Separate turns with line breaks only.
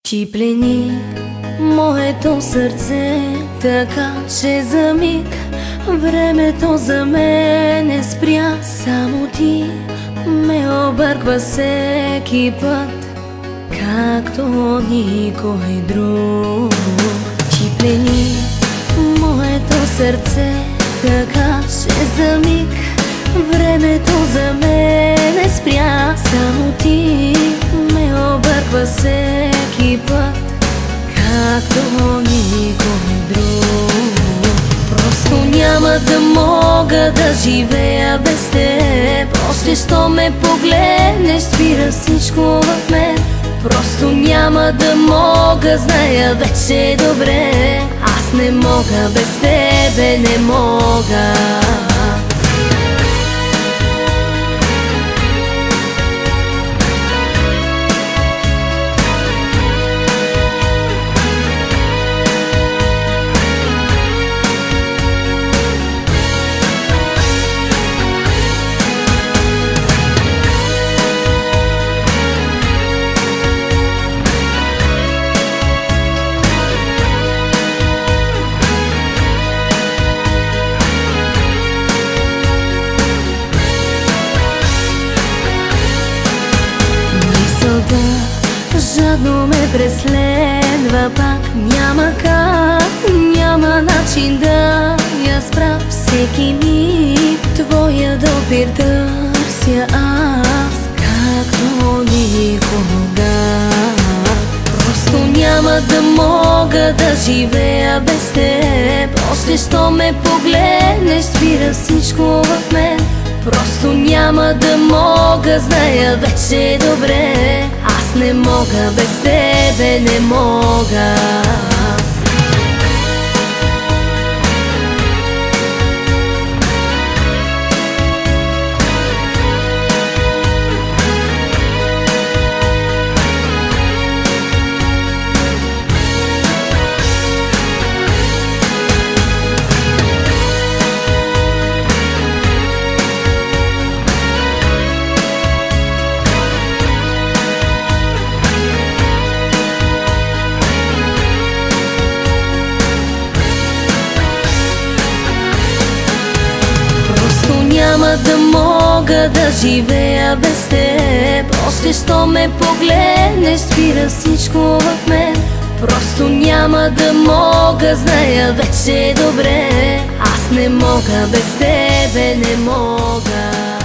Ти плени моето сърце, така че за миг времето за мен спря. Само ти ме обърква всеки път, както никой друг. Ти плени моето сърце, така че за миг времето за мен спря. Само ти ме обърква всеки път, както никой друг. Просто няма да мога да живея без теб. Още що ме погледнеш, спира всичко в мен. Просто няма да мога, зная вече добре. Аз не мога без тебе, не мога. Жадно ме преследва пак. Няма как, няма начин да я спра. Всеки миг твоя допир търся аз, както никога. Просто няма да мога да живея без теб. Още що ме погледнеш, спира всичко в мен. Просто няма да мога, зная вече добре. Аз не мога без тебе, не мога. Няма да мога да живея без теб. Още що ме погледнеш, спира всичко в мен. Просто няма да мога, зная вече добре. Аз не мога без тебе, не мога.